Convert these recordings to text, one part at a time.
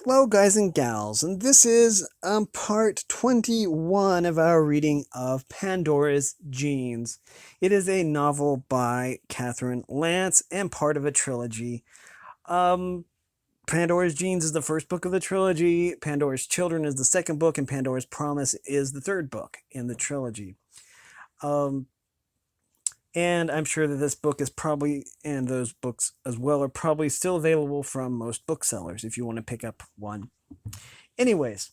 Hello, guys and gals, and this is part 21 of our reading of Pandora's Genes. It is a novel by Catherine Lance and part of a trilogy. Um, Pandora's Genes is the first book of the trilogy, Pandora's Children is the second book, and Pandora's Promise is the third book in the trilogy. Um, and I'm sure that this book is probably, and those books as well, are probably still available from most booksellers if you want to pick up one. Anyways,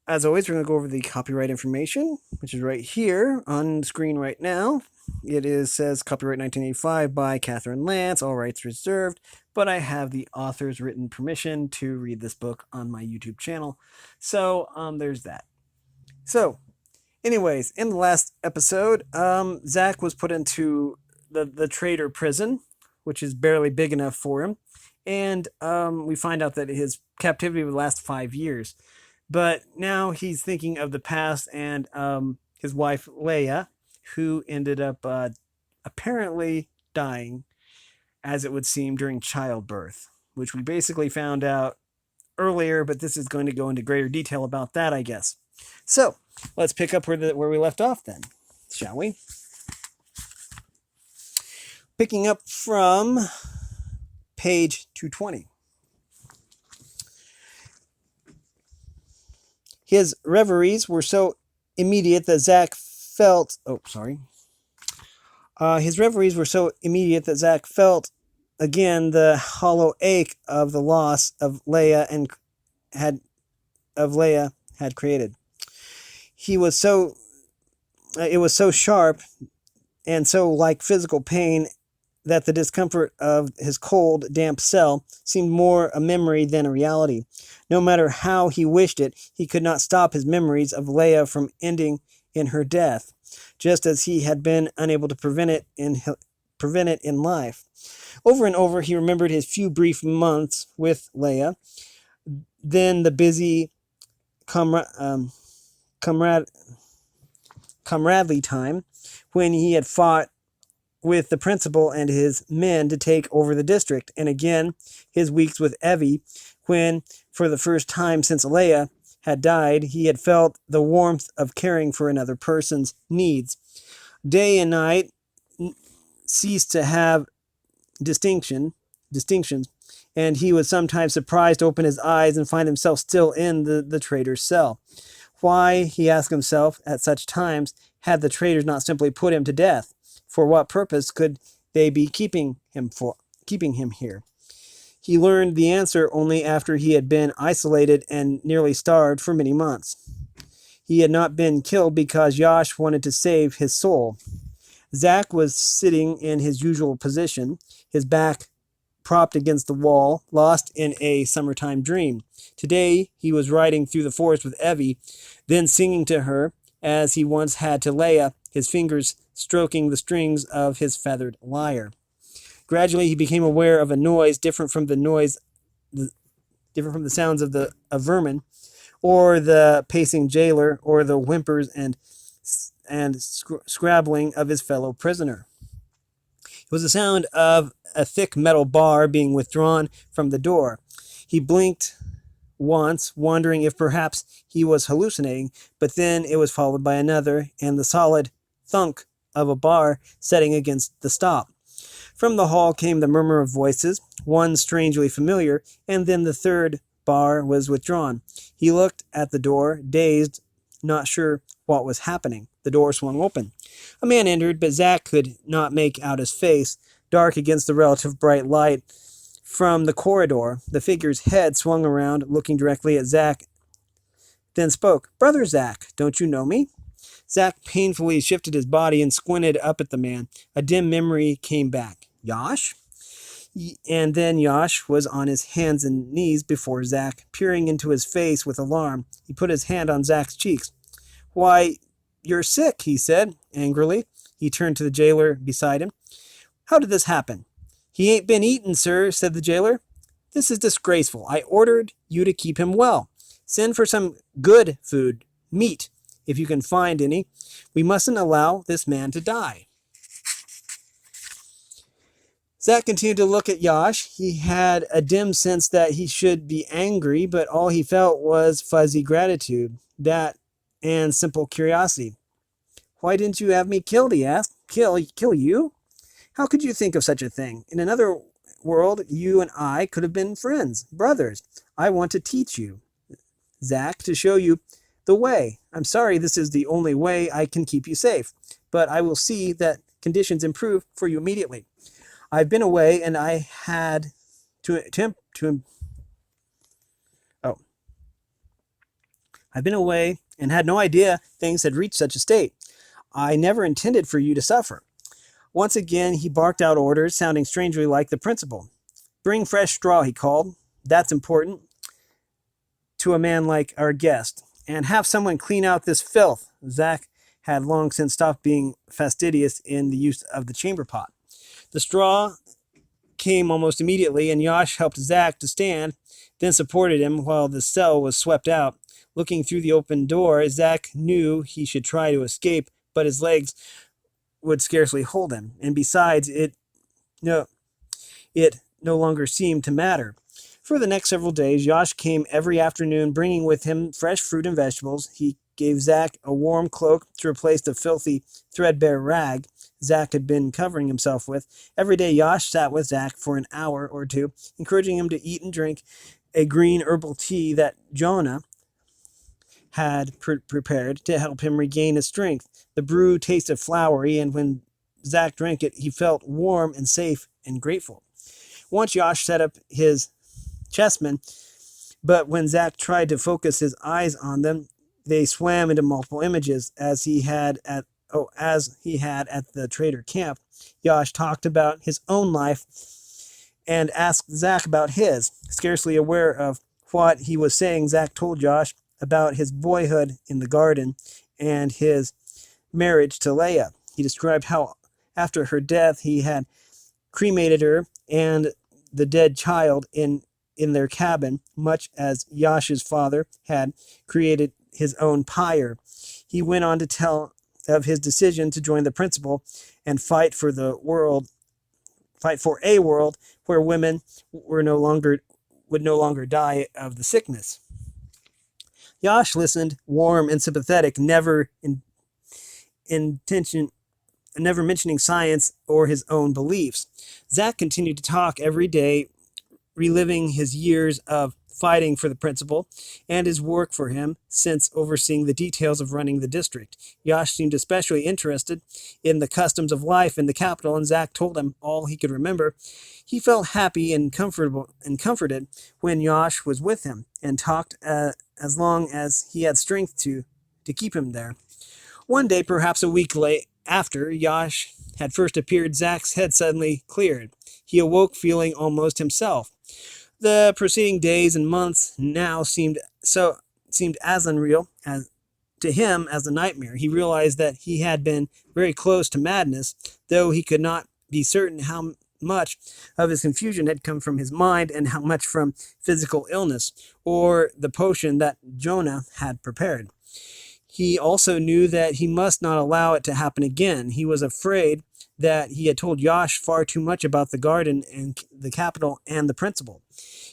as always, we're going to go over the copyright information, which is right here on the screen right now. Says copyright 1985 by Catherine Lance, all rights reserved, but I have the author's written permission to read this book on my YouTube channel. So there's that. So, anyways, in the last episode, Zach was put into the traitor prison, which is barely big enough for him. And we find out that his captivity would last 5 years. But now he's thinking of the past and his wife, Leia, who ended up apparently dying, as it would seem, during childbirth, which we basically found out earlier, but this is going to go into greater detail about that, I guess. So let's pick up where we left off then, shall we? Picking up from page 220. His reveries were so immediate that Zach felt. His reveries were so immediate that Zach felt again the hollow ache of the loss of Leia had created. It was so sharp and so like physical pain that the discomfort of his cold, damp cell seemed more a memory than a reality. No matter how he wished it, he could not stop his memories of Leia from ending in her death, just as he had been unable to prevent it in life. Over and over, he remembered his few brief months with Leia, then the busy comradely time when he had fought with the principal and his men to take over the district, and again his weeks with Evie, when, for the first time since Leia had died, he had felt the warmth of caring for another person's needs. Day and night ceased to have distinctions, and he was sometimes surprised to open his eyes and find himself still in the traitor's cell. Why, he asked himself at such times, had the traitors not simply put him to death? For what purpose could they be keeping him here? He learned the answer only after he had been isolated and nearly starved for many months. He had not been killed because Yash wanted to save his soul. Zach was sitting in his usual position, his back propped against the wall, lost in a summertime dream. Today he was riding through the forest with Evie, then singing to her, as he once had to Leia, his fingers stroking the strings of his feathered lyre. Gradually he became aware of a noise different from the sounds of vermin, or the pacing jailer, or the whimpers and scrabbling of his fellow prisoner. It was the sound of a thick metal bar being withdrawn from the door. He blinked once, wondering if perhaps he was hallucinating, but then it was followed by another, and the solid thunk of a bar setting against the stop. From the hall came the murmur of voices, one strangely familiar, and then the third bar was withdrawn. He looked at the door, dazed, not sure what was happening. The door swung open. A man entered, but Zach could not make out his face, dark against the relative bright light from the corridor. The figure's head swung around, looking directly at Zach, then spoke. "Brother Zach, don't you know me?" Zach painfully shifted his body and squinted up at the man. A dim memory came back. Yash? And then Yash was on his hands and knees before Zach, peering into his face with alarm. He put his hand on Zach's cheeks. "Why, you're sick," he said, angrily. He turned to the jailer beside him. "How did this happen?" "He ain't been eaten, sir," said the jailer. "This is disgraceful. I ordered you to keep him well. Send for some good food, meat, if you can find any. We mustn't allow this man to die." Zach continued to look at Yash. He had a dim sense that he should be angry, but all he felt was fuzzy gratitude, that and simple curiosity. Why didn't you have me killed? He asked. Kill you? How could you think of such a thing? In another world, you and I could have been friends, brothers. I want to teach you, Zach, to show you the way. I'm sorry this is the only way I can keep you safe, but I will see that conditions improve for you immediately. I've been away and I had to attempt to. Oh, I've been away and had no idea things had reached such a state. I never intended for you to suffer. Once again, he barked out orders, sounding strangely like the principal. Bring fresh straw, he called. That's important to a man like our guest. And have someone clean out this filth. Zach had long since stopped being fastidious in the use of the chamber pot. The straw came almost immediately, and Yash helped Zach to stand, then supported him while the cell was swept out. Looking through the open door, Zach knew he should try to escape, but his legs would scarcely hold him, and besides, it no longer seemed to matter. For the next several days, Yash came every afternoon, bringing with him fresh fruit and vegetables. He gave Zach a warm cloak to replace the filthy, threadbare rag Zach had been covering himself with. Every day, Yash sat with Zach for an hour or two, encouraging him to eat and drink a green herbal tea that Jonah had prepared to help him regain his strength. The brew tasted flowery, and when Zach drank it, he felt warm and safe and grateful. Once Yash set up his chessmen, but when Zach tried to focus his eyes on them, they swam into multiple images as he had at the trader camp. Yash talked about his own life and asked Zach about his. Scarcely aware of what he was saying, Zach told Yash about his boyhood in the garden and his marriage to Leah. He described how after her death he had cremated her and the dead child in their cabin, much as Yash's father had created his own pyre. He went on to tell of his decision to join the principal and fight for a world where women would no longer die of the sickness. Yash listened, warm and sympathetic, never mentioning science or his own beliefs. Zach continued to talk every day, reliving his years of fighting for the principal and his work for him since overseeing the details of running the district. Yash seemed especially interested in the customs of life in the capital, and Zach told him all he could remember. He felt happy and comforted when Yash was with him, and talked as long as he had strength to keep him there. One day, perhaps a week after Yash had first appeared, Zach's head suddenly cleared. He awoke feeling almost himself. The preceding days and months now seemed as unreal to him as a nightmare. He realized that he had been very close to madness, though he could not be certain how much of his confusion had come from his mind and how much from physical illness or the potion that Jonah had prepared. He also knew that he must not allow it to happen again. He was afraid that he had told Yash far too much about the garden and the capital and the principal.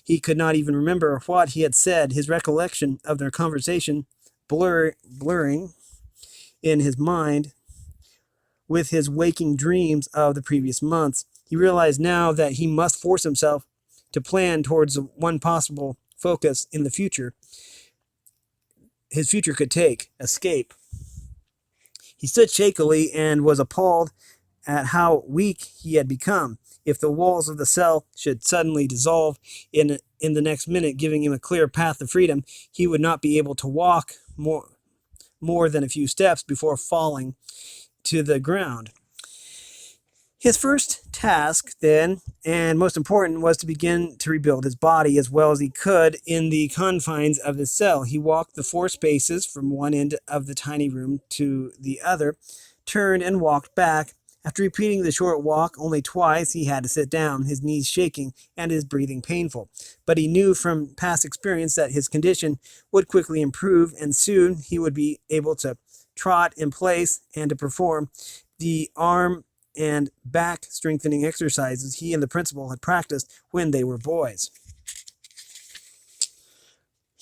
He could not even remember what he had said, his recollection of their conversation blurring in his mind with his waking dreams of the previous months. He realized now that he must force himself to plan towards one possible focus in the future his future could take: escape. He stood shakily and was appalled at how weak he had become. If the walls of the cell should suddenly dissolve in the next minute, giving him a clear path to freedom, he would not be able to walk more than a few steps before falling to the ground. His first task, then, and most important, was to begin to rebuild his body as well as he could in the confines of his cell. He walked the 4 spaces from one end of the tiny room to the other, turned and walked back. After repeating the short walk only twice, he had to sit down, his knees shaking and his breathing painful. But he knew from past experience that his condition would quickly improve, and soon he would be able to trot in place and to perform the arm and back strengthening exercises he and the principal had practiced when they were boys.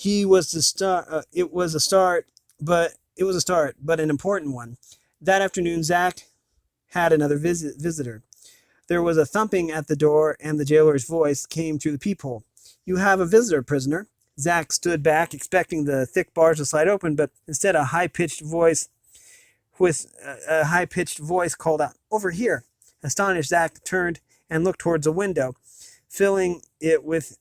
It was a start, but an important one. That afternoon, Zach had another visitor. There was a thumping at the door, and the jailer's voice came through the peephole. "You have a visitor, prisoner." Zach stood back, expecting the thick bars to slide open, but instead a high-pitched voice called out, "Over here." Astonished, Zach turned and looked towards a window, filling it with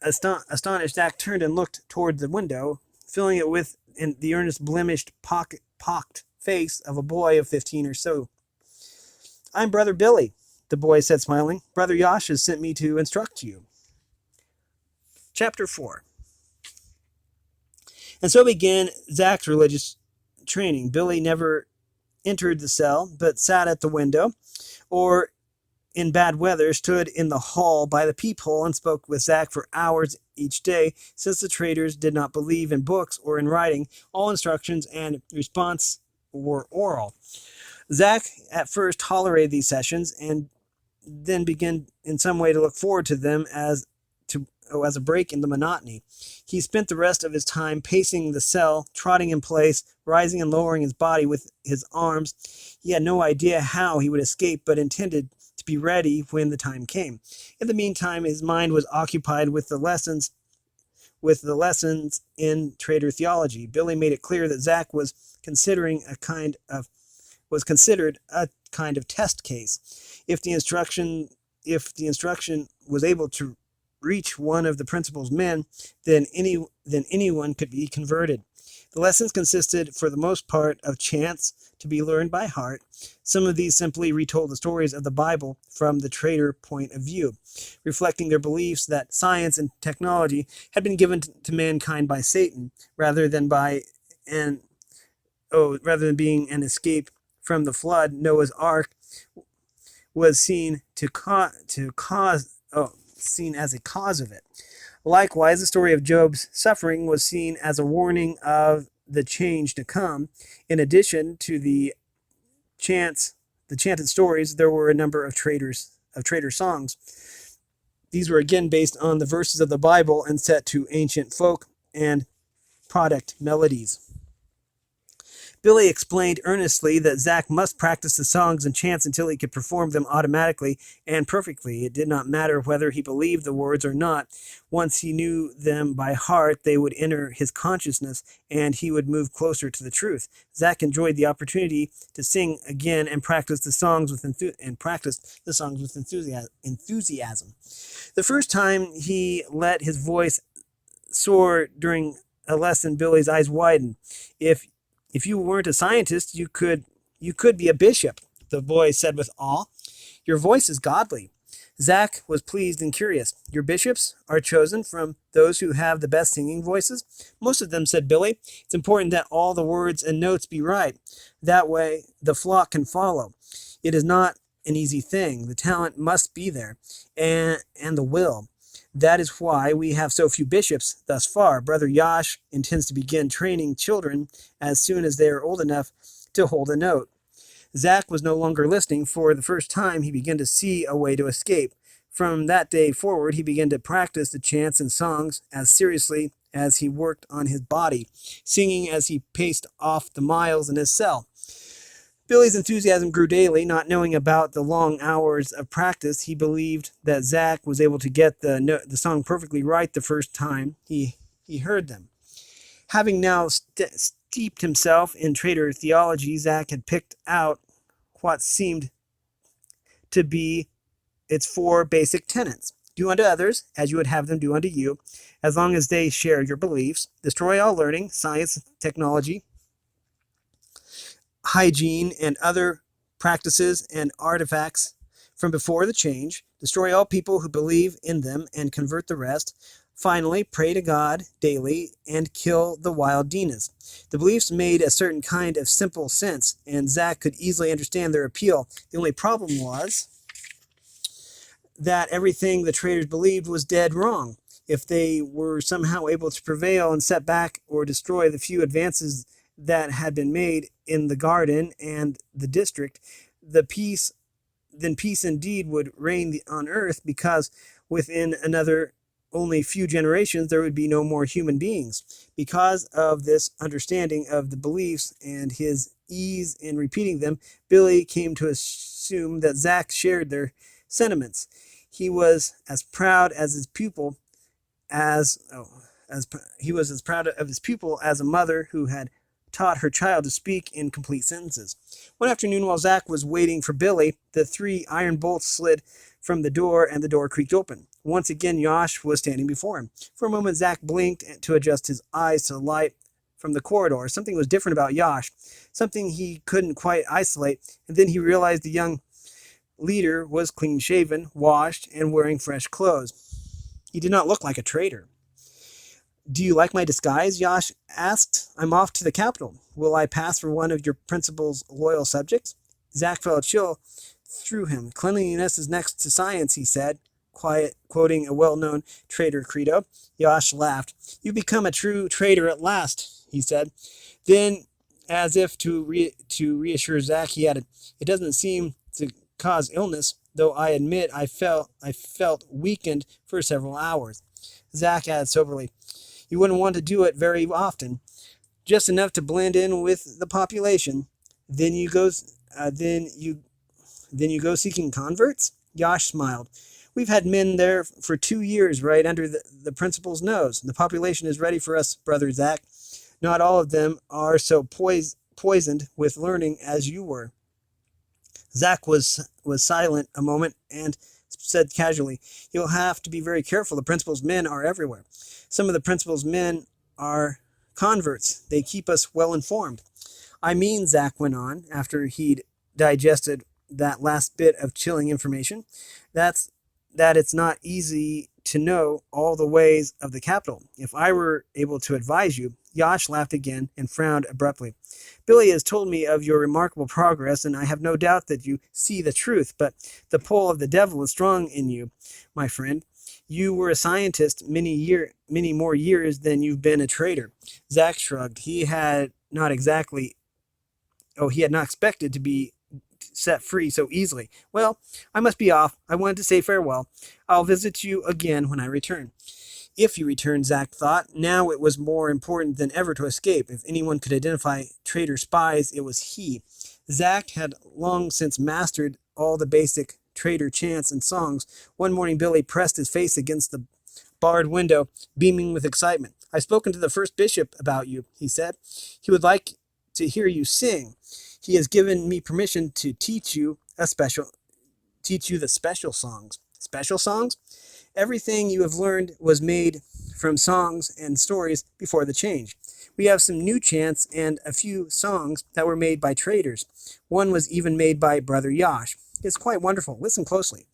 Astonished, Zach turned and looked toward the window, filling it with the earnest, blemished, pocked face of a boy of 15 or so. "I'm Brother Billy," the boy said, smiling. "Brother Yash has sent me to instruct you." Chapter 4. And so began Zach's religious training. Billy never entered the cell, but sat at the window, or in bad weather, stood in the hall by the peephole and spoke with Zach for hours each day. Since the traders did not believe in books or in writing, all instructions and response were oral. Zach at first tolerated these sessions and then began in some way to look forward to them as a break in the monotony. He spent the rest of his time pacing the cell, trotting in place, rising and lowering his body with his arms. He had no idea how he would escape, but intended to be ready when the time came. In the meantime, his mind was occupied with the lessons in trader theology. Billy made it clear that Zach was considered a kind of test case. If the instruction was able to reach one of the principal's men, then anyone could be converted. The lessons consisted, for the most part, of chants to be learned by heart. Some of these simply retold the stories of the Bible from the trader point of view, reflecting their beliefs that science and technology had been given to mankind by Satan, rather than being an escape from the flood. Noah's Ark was seen as a cause of it. Likewise, the story of Job's suffering was seen as a warning of the change to come. In addition to the chanted stories, there were a number of trader songs. These were again based on the verses of the Bible and set to ancient folk and product melodies. Billy explained earnestly that Zach must practice the songs and chants until he could perform them automatically and perfectly. It did not matter whether he believed the words or not. Once he knew them by heart, they would enter his consciousness, and he would move closer to the truth. Zach enjoyed the opportunity to sing again and practice the songs with enthusiasm. The first time he let his voice soar during a lesson, Billy's eyes widened. If you weren't a scientist, you could be a bishop," the boy said with awe. "Your voice is godly." Zach was pleased and curious. "Your bishops are chosen from those who have the best singing voices?" "Most of them," said Billy. "It's important that all the words and notes be right. That way the flock can follow. It is not an easy thing. The talent must be there, and the will. That is why we have so few bishops thus far. Brother Yash intends to begin training children as soon as they are old enough to hold a note." Zach was no longer listening. For the first time, he began to see a way to escape. From that day forward, he began to practice the chants and songs as seriously as he worked on his body, singing as he paced off the miles in his cell. Billy's enthusiasm grew daily. Not knowing about the long hours of practice, he believed that Zach was able to get the song perfectly right the first time he heard them. Having now steeped himself in trader theology, Zach had picked out what seemed to be its 4 basic tenets. Do unto others as you would have them do unto you, as long as they share your beliefs. Destroy all learning, science, technology, hygiene, and other practices and artifacts from before the change. Destroy all people who believe in them and convert the rest. Finally, pray to God daily and kill the wild Dinas. The beliefs made a certain kind of simple sense, and Zach could easily understand their appeal. The only problem was that everything the traders believed was dead wrong. If they were somehow able to prevail and set back or destroy the few advances that had been made in the garden and the district, the peace then peace indeed would reign on earth, because within another only few generations there would be no more human beings. Because of this understanding of the beliefs and his ease in repeating them, Billy came to assume that Zach shared their sentiments. He was as proud as his pupil as oh, as he was as proud of his pupil as a mother who had taught her child to speak in complete sentences. One afternoon, while Zach was waiting for Billy, the 3 iron bolts slid from the door and the door creaked open. Once again, Yosh was standing before him. For a moment, Zach blinked to adjust his eyes to the light from the corridor. Something was different about Yosh, something he couldn't quite isolate, and then he realized the young leader was clean-shaven, washed, and wearing fresh clothes. He did not look like a traitor. "Do you like my disguise?" Yosh asked. "I'm off to the capital. Will I pass for one of your principal's loyal subjects?" Zach felt a chill through him. "Cleanliness is next to science," he said, quoting a well-known trader credo. Yosh laughed. "You've become a true trader at last," he said. Then, as if to reassure Zach, he added, "It doesn't seem to cause illness, though I admit I felt weakened for several hours." Zach added soberly, "You wouldn't want to do it very often, just enough to blend in with the population. Then you go seeking converts?" Yosh smiled. "We've had men there for 2 years, right under the principal's nose. The population is ready for us, brother Zach. Not all of them are so poisoned with learning as you were." Zach was silent a moment and said casually, "You'll have to be very careful. The principal's men are everywhere. Some of the principal's men are converts. They keep us well informed." "I mean," Zach went on, after he'd digested that last bit of chilling information, that it's not easy to know all the ways of the capital. If I were able to advise you." Yosh laughed again and frowned abruptly. "Billy has told me of your remarkable progress, and I have no doubt that you see the truth, but the pull of the devil is strong in you, my friend. You were a scientist many more years than you've been a trader." Zach shrugged. He had not expected to be set free so easily. "Well, I must be off. I wanted to say farewell. I'll visit you again when I return." If you return, Zach thought. Now it was more important than ever to escape. If anyone could identify traitor spies, it was he. Zach had long since mastered all the basic traitor chants and songs. One morning, Billy pressed his face against the barred window, beaming with excitement. "I've spoken to the first bishop about you," he said. "He would like to hear you sing. He has given me permission to teach you the special songs." "Special songs?" "Everything you have learned was made from songs and stories before the change. We have some new chants and a few songs that were made by traders. One was even made by Brother Yosh. It's quite wonderful. Listen closely."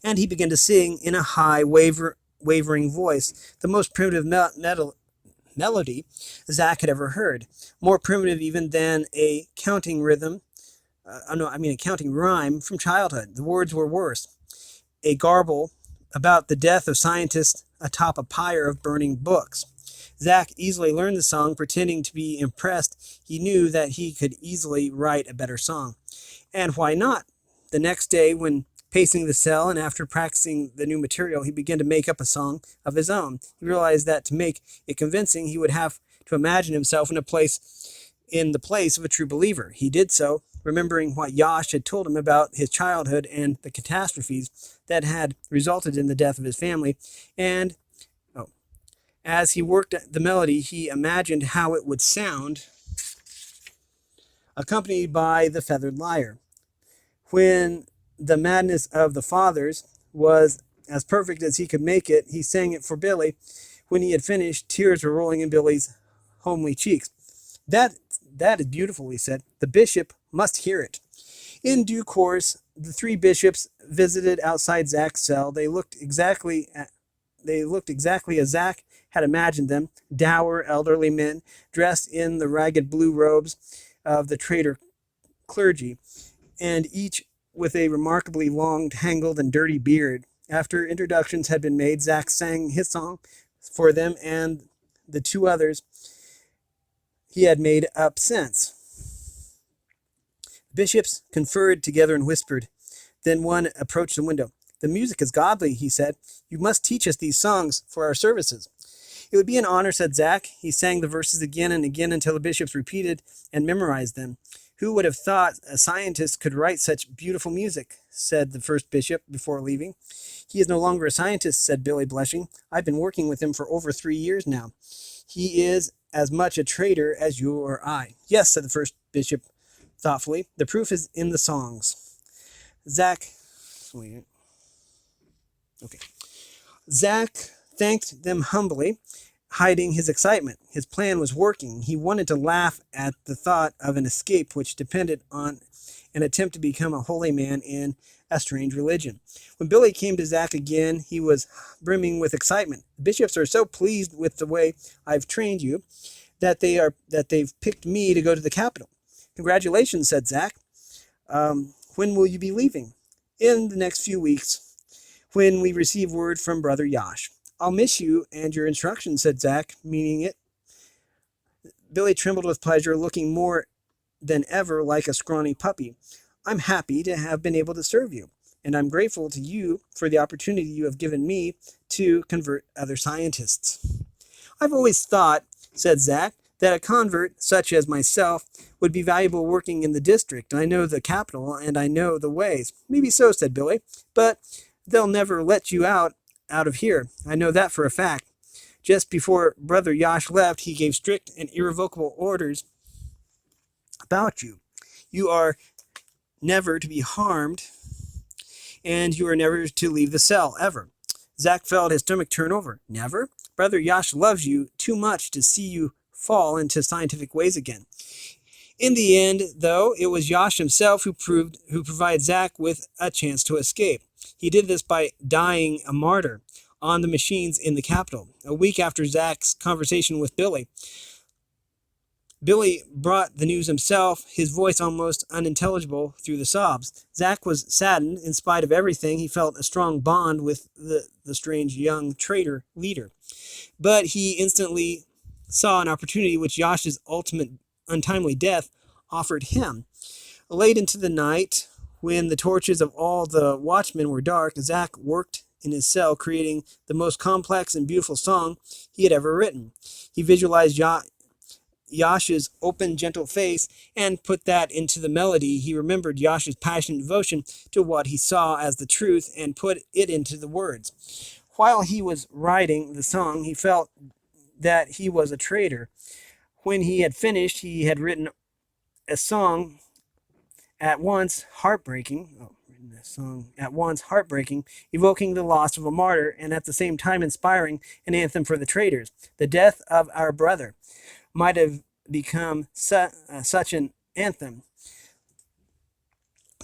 And he began to sing in a high, wavering voice, the most primitive melody Zach had ever heard. More primitive even than a counting rhyme from childhood. The words were worse. A garble about the death of scientists atop a pyre of burning books. Zach easily learned the song, pretending to be impressed. He knew that he could easily write a better song. And why not? The next day, when pacing the cell and after practicing the new material, he began to make up a song of his own. He realized that to make it convincing, he would have to imagine himself in the place of a true believer. He did so, remembering what Yosh had told him about his childhood and the catastrophes that had resulted in the death of his family. And as he worked the melody, he imagined how it would sound, accompanied by the feathered lyre. When the madness of the fathers was as perfect as he could make it, he sang it for Billy. When he had finished, tears were rolling in Billy's homely cheeks. That is beautiful," he said. "The bishop must hear it." In due course, the 3 bishops visited outside Zach's cell. They looked exactly as Zach had imagined them, dour, elderly men, dressed in the ragged blue robes of the trader clergy, and each with a remarkably long, tangled, and dirty beard. After introductions had been made, Zach sang his song for them, and the 2 others he had made up since. The bishops conferred together and whispered. Then one approached the window. "The music is godly," he said. "You must teach us these songs for our services." "It would be an honor," said Zach. He sang the verses again and again until the bishops repeated and memorized them. "Who would have thought a scientist could write such beautiful music?" said the first bishop before leaving. "He is no longer a scientist," said Billy, blushing. "I've been working with him for over 3 years now. He is as much a traitor as you or I." "Yes," said the first bishop thoughtfully. "The proof is in the songs." Zach thanked them humbly, hiding his excitement. His plan was working. He wanted to laugh at the thought of an escape which depended on an attempt to become a holy man in a strange religion. When Billy came to Zach again, he was brimming with excitement. "The bishops are so pleased with the way I've trained you that they've picked me to go to the capital." "Congratulations," said Zach. "When will you be leaving?" "In the next few weeks, when we receive word from Brother Yash." "I'll miss you and your instructions," said Zach, meaning it. Billy trembled with pleasure, looking more than ever like a scrawny puppy. "I'm happy to have been able to serve you, and I'm grateful to you for the opportunity you have given me to convert other scientists." "I've always thought," said Zach, "that a convert, such as myself, would be valuable working in the district. I know the capital, and I know the ways." "Maybe so," said Billy, "but they'll never let you out of here. I know that for a fact. Just before Brother Yash left, he gave strict and irrevocable orders about you. You are never to be harmed, and you are never to leave the cell, ever." Zach felt his stomach turn over. "Never? Brother Yash loves you too much to see you fall into scientific ways again." In the end, though, it was Yash himself who provided Zach with a chance to escape. He did this by dying a martyr on the machines in the capital. A week after Zach's conversation with Billy brought the news himself, his voice almost unintelligible through the sobs. Zach was saddened. In spite of everything, he felt a strong bond with the strange young traitor leader. But he instantly saw an opportunity which Yash's ultimate untimely death offered him. Late into the night, when the torches of all the watchmen were dark, Zach worked in his cell, creating the most complex and beautiful song he had ever written. He visualized Yash's open, gentle face and put that into the melody. He remembered Yash's passionate devotion to what he saw as the truth and put it into the words. While he was writing the song, he felt that he was a traitor. When he had finished, he had written a song at once heartbreaking, evoking the loss of a martyr and at the same time inspiring an anthem for the traitors. The death of our brother might have become such an anthem,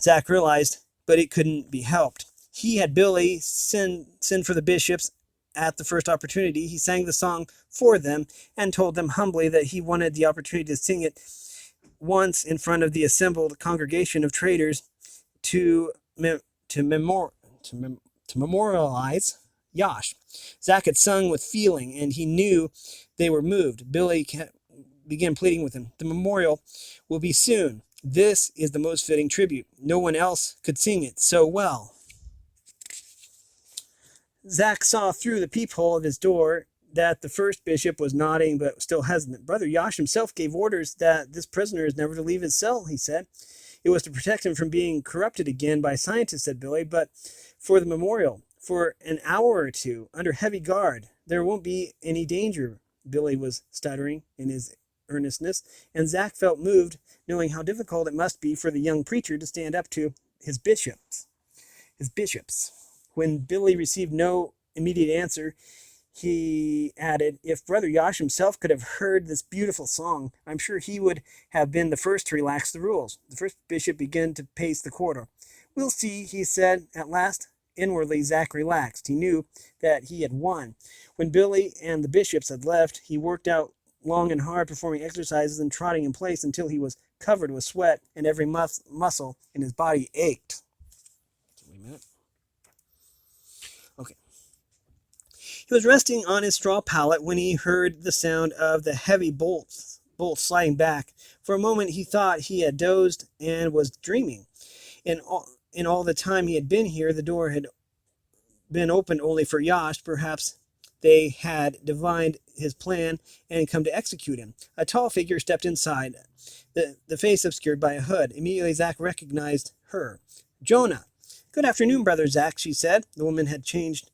Zach realized, but it couldn't be helped. He had Billy send for the bishops at the first opportunity. He sang the song for them and told them humbly that he wanted the opportunity to sing it once in front of the assembled congregation of traitors to memorialize Yash. Zach had sung with feeling, and he knew they were moved. Billy began pleading with him. "The memorial will be soon. This is the most fitting tribute. No one else could sing it so well." Zach saw through the peephole of his door that the first bishop was nodding but still hesitant. "Brother Yash himself gave orders that this prisoner is never to leave his cell," he said. "It was to protect him from being corrupted again by scientists," said Billy, "but for the memorial, for an hour or two, under heavy guard, there won't be any danger." Billy was stuttering in his earnestness, and Zach felt moved, knowing how difficult it must be for the young preacher to stand up to his bishops. When Billy received no immediate answer, he added, "If Brother Yash himself could have heard this beautiful song, I'm sure he would have been the first to relax the rules." The first bishop began to pace the corridor. "We'll see," he said at last. Inwardly, Zach relaxed. He knew that he had won. When Billy and the bishops had left, he worked out long and hard, performing exercises and trotting in place until he was covered with sweat and every muscle in his body ached. Wait a minute. Okay. He was resting on his straw pallet when he heard the sound of the heavy bolts bolt sliding back. For a moment he thought he had dozed and was dreaming. In all the time he had been here, the door had been opened only for Yash. Perhaps they had divined his plan and come to execute him. A tall figure stepped inside, the face obscured by a hood. Immediately Zack recognized her. Jonah. Good afternoon, Brother Zack, she said. The woman had changed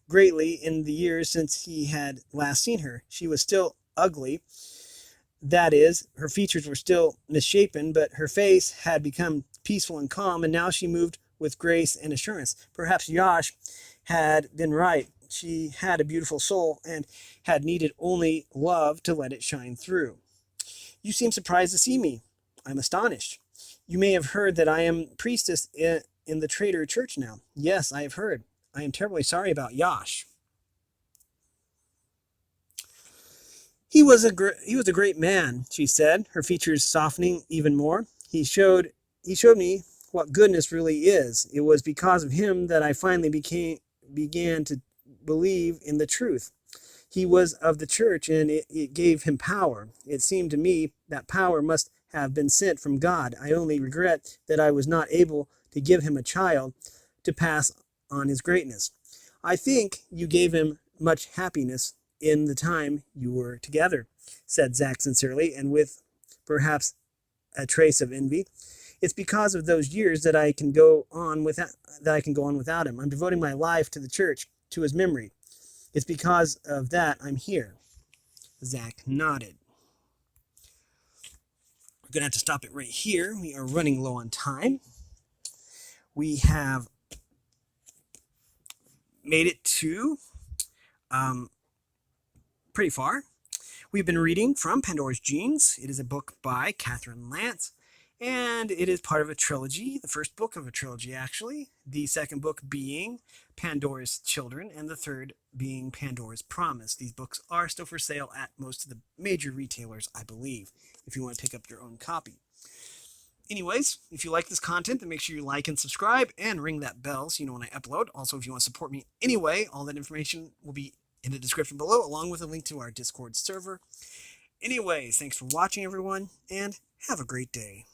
greatly in the years since he had last seen her. She was still ugly. That is, her features were still misshapen, but her face had become peaceful and calm, and now she moved with grace and assurance. Perhaps Yash had been right. She had a beautiful soul and had needed only love to let it shine through. You seem surprised to see me. I'm astonished. You may have heard that I am priestess in the Trader Church now. Yes, I have heard. I am terribly sorry about Yash. He was a great man, she said, her features softening even more. He showed me what goodness really is. It was because of him that I finally began to believe in the truth. He was of the church, and it gave him power. It seemed to me that power must have been sent from God. I only regret that I was not able to give him a child to pass on his greatness. I think you gave him much happiness in the time you were together, said Zack sincerely, and with perhaps a trace of envy. It's because of those years that I can go on without him. I'm devoting my life to the church, to his memory. It's because of that I'm here. Zack nodded. We're going to have to stop it right here. We are running low on time. We have made it to pretty far. We've been reading from Pandora's Genes. It is a book by Catherine Lance, and it is part of a trilogy, the first book of a trilogy, actually. The second book being Pandora's Children, and the third being Pandora's Promise. These books are still for sale at most of the major retailers, I believe, if you want to pick up your own copy. Anyways, if you like this content, then make sure you like and subscribe and ring that bell so you know when I upload. Also, if you want to support me anyway, all that information will be in the description below, along with a link to our Discord server. Anyways, thanks for watching, everyone, and have a great day.